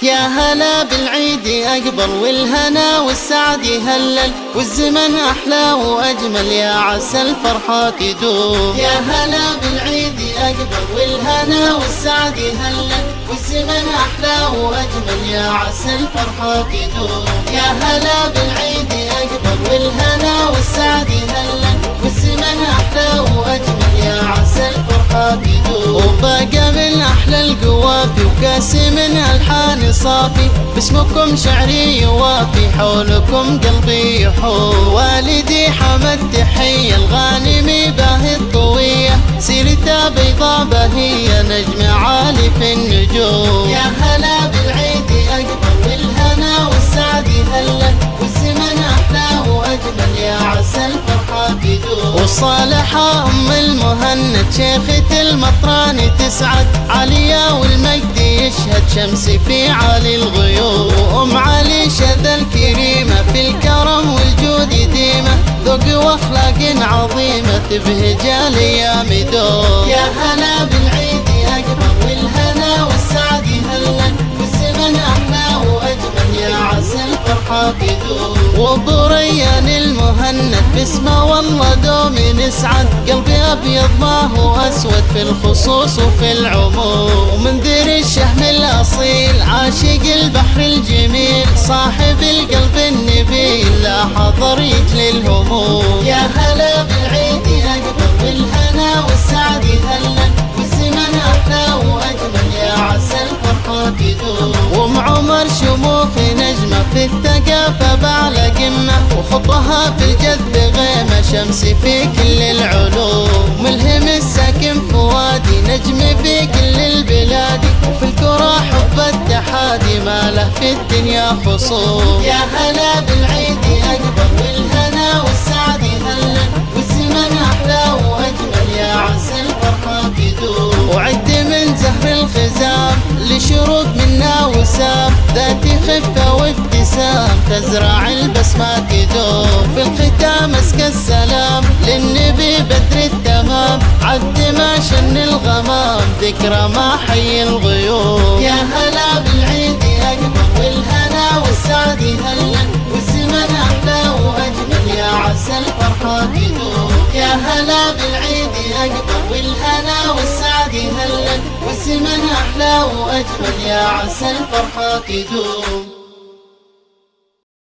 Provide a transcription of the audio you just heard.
يا هلا بالعيد أقبل والهنا والسعد يهلل، والزمن أحلى وأجمل يا عسى الفرحة تدوم. يا هلا بالعيد أقبل والهنا والسعد يهلل، والزمن أحلى وأجمل يا عسى الفرحة تدوم. يا هلا بالعيد أقبل والهنا والسعد يهلل، والزمن أحلى وأجمل يا عسى الفرحة تدوم. وبقى من أحلى القوافي وكاس من ألحان صافي، باسمكم شعري يوافي حولكم قلبي يحوم. والدي حمد تحية الغانمي باهي الطوية، سيرته بيضا بهية نجم عالي في النجوم. يا هلا بالعيد أقبل والهنا والسعد يهلل، والزمن أحلى وأجمل يا عسى الفرحة تدوم. وصالحة أم المهند شيخة المطران تسعد، عليا والمجد يشهد شمسي في عالي الغيوم. وأم علي شذا الكريمة في الكرم والجود ديمة، ذوق واخلاق عظيمة تبهج الايام دوم. يا هلا بالعيد أقبل والهنا والسعد يهلل، والزمن أحلى وأجمل يا عسى الفرحة تدوم. وبريان المهند باسمه والله دومي نسعد، قلبي أبيض ما هو أسود في الخصوص وفي العموم. ومن ذر الشهم الأصيل عاشق البحر الجميل، صاحب القلب النبيل لا حضر يجلي الهموم. يا هلا بالعيد أقبل والهنا والسعد يهلل، والزمن أحلى وأجمل يا عسى الفرحة تدوم. وام عمر شموخ نجمة في الثقافة بعلى قمة، وخطها في الجذب غيمة شمسي في كل العلوم. ملهم الساكن فؤادي نجم في كل البلاد، وفي الكرة حب التحادي ما له في الدنيا خصوم. يا هلا بالعيد أقبل والهنا والسعد يهلل، والزمن أحلى وأجمل يا عسى الفرحة تدوم. وعد من زهر الخزام لشروق منا وسام، ذات خفة وابتسام تزرع البسمة تدوم. في الختام اسك السلام للنبي بدر التمام، عد ما شن الغمام ذكرى ما حي الغيوم. يا هلا بالعيد أقبل والهنا والسعد يهلل، والزمن أحلى وأجمل يا عسى الفرحة تدوم. يا هلا بالعيد أقبل والهنا والسعد يهلل، والزمن أحلى وأجمل يا عسى الفرحة تدوم.